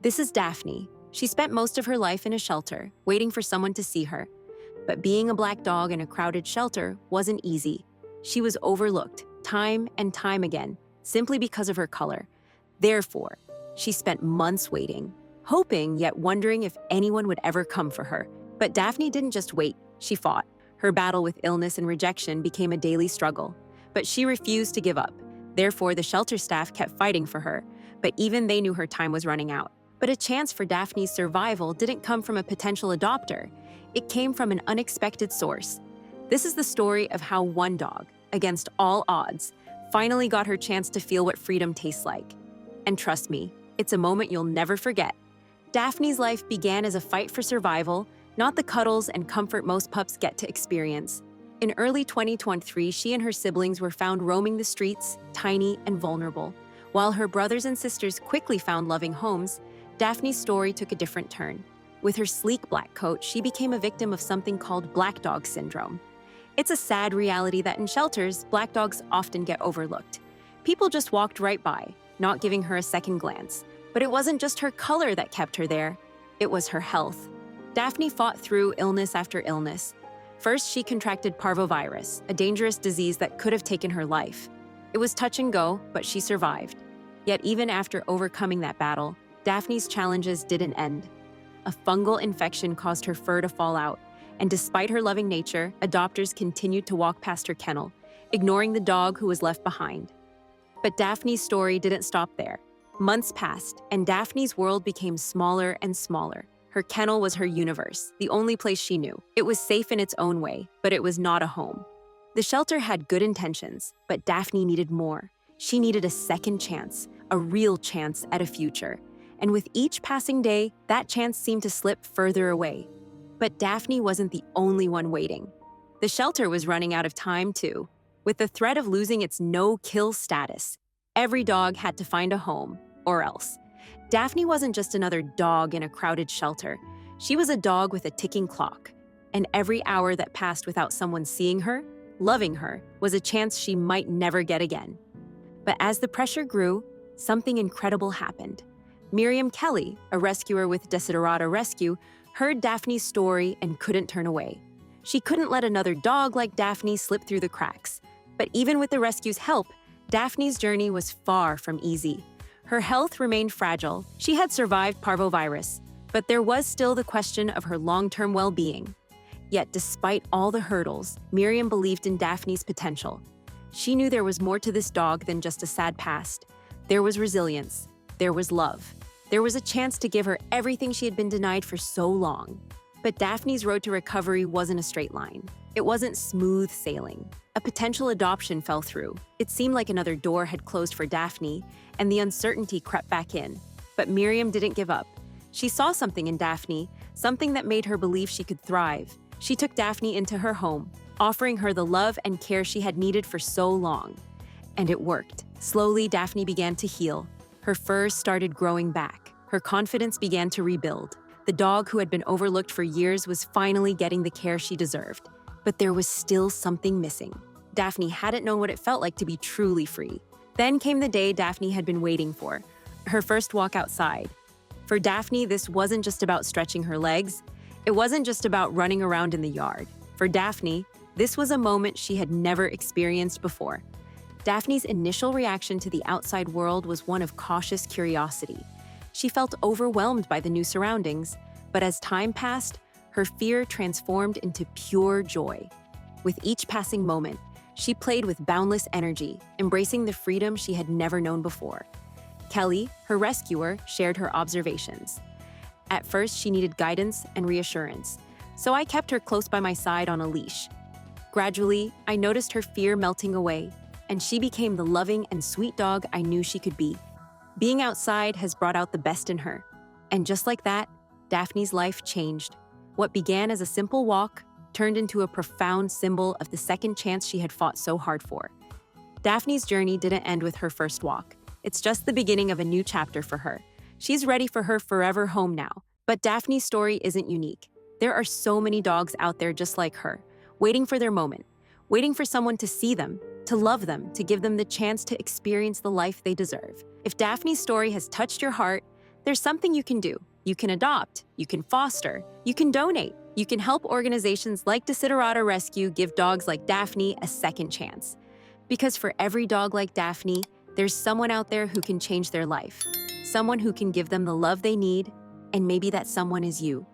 This is Daphne. She spent most of her life in a shelter, waiting for someone to see her. But being a black dog in a crowded shelter wasn't easy. She was overlooked, time and time again, simply because of her color. Therefore, she spent months waiting, hoping yet wondering if anyone would ever come for her. But Daphne didn't just wait, she fought. Her battle with illness and rejection became a daily struggle. But she refused to give up. Therefore, the shelter staff kept fighting for her, but even they knew her time was running out. But a chance for Daphne's survival didn't come from a potential adopter. It came from an unexpected source. This is the story of how one dog, against all odds, finally got her chance to feel what freedom tastes like. And trust me, it's a moment you'll never forget. Daphne's life began as a fight for survival, not the cuddles and comfort most pups get to experience. In early 2023, she and her siblings were found roaming the streets, tiny and vulnerable. While her brothers and sisters quickly found loving homes, Daphne's story took a different turn. With her sleek black coat, she became a victim of something called black dog syndrome. It's a sad reality that in shelters, black dogs often get overlooked. People just walked right by, not giving her a second glance. But it wasn't just her color that kept her there. It was her health. Daphne fought through illness after illness. First, she contracted parvovirus, a dangerous disease that could have taken her life. It was touch and go, but she survived. Yet even after overcoming that battle, Daphne's challenges didn't end. A fungal infection caused her fur to fall out, and despite her loving nature, adopters continued to walk past her kennel, ignoring the dog who was left behind. But Daphne's story didn't stop there. Months passed, and Daphne's world became smaller and smaller. Her kennel was her universe, the only place she knew. It was safe in its own way, but it was not a home. The shelter had good intentions, but Daphne needed more. She needed a second chance, a real chance at a future. And with each passing day, that chance seemed to slip further away. But Daphne wasn't the only one waiting. The shelter was running out of time, too. With the threat of losing its no-kill status, every dog had to find a home, or else. Daphne wasn't just another dog in a crowded shelter. She was a dog with a ticking clock. And every hour that passed without someone seeing her, loving her, was a chance she might never get again. But as the pressure grew, something incredible happened. Miriam Kelly, a rescuer with Desiderata Rescue, heard Daphne's story and couldn't turn away. She couldn't let another dog like Daphne slip through the cracks. But even with the rescue's help, Daphne's journey was far from easy. Her health remained fragile. She had survived parvovirus, but there was still the question of her long-term well-being. Yet despite all the hurdles, Miriam believed in Daphne's potential. She knew there was more to this dog than just a sad past. There was resilience. There was love. There was a chance to give her everything she had been denied for so long. But Daphne's road to recovery wasn't a straight line. It wasn't smooth sailing. A potential adoption fell through. It seemed like another door had closed for Daphne, and the uncertainty crept back in. But Miriam didn't give up. She saw something in Daphne, something that made her believe she could thrive. She took Daphne into her home, offering her the love and care she had needed for so long. And it worked. Slowly, Daphne began to heal. Her fur started growing back. Her confidence began to rebuild. The dog who had been overlooked for years was finally getting the care she deserved. But there was still something missing. Daphne hadn't known what it felt like to be truly free. Then came the day Daphne had been waiting for, her first walk outside. For Daphne, this wasn't just about stretching her legs. It wasn't just about running around in the yard. For Daphne, this was a moment she had never experienced before. Daphne's initial reaction to the outside world was one of cautious curiosity. She felt overwhelmed by the new surroundings, but as time passed, her fear transformed into pure joy. With each passing moment, she played with boundless energy, embracing the freedom she had never known before. Kelly, her rescuer, shared her observations. At first, she needed guidance and reassurance, so I kept her close by my side on a leash. Gradually, I noticed her fear melting away, and she became the loving and sweet dog I knew she could be. Being outside has brought out the best in her. And just like that, Daphne's life changed. What began as a simple walk turned into a profound symbol of the second chance she had fought so hard for. Daphne's journey didn't end with her first walk. It's just the beginning of a new chapter for her. She's ready for her forever home now. But Daphne's story isn't unique. There are so many dogs out there just like her, waiting for their moment, waiting for someone to see them, to love them, to give them the chance to experience the life they deserve. If Daphne's story has touched your heart, There's something you can do. You can adopt, you can foster, you can donate, you can help organizations like Desiderata Rescue give dogs like Daphne a second chance. Because for every dog like Daphne, there's someone out there who can change their life, someone who can give them the love they need, and maybe that someone is you.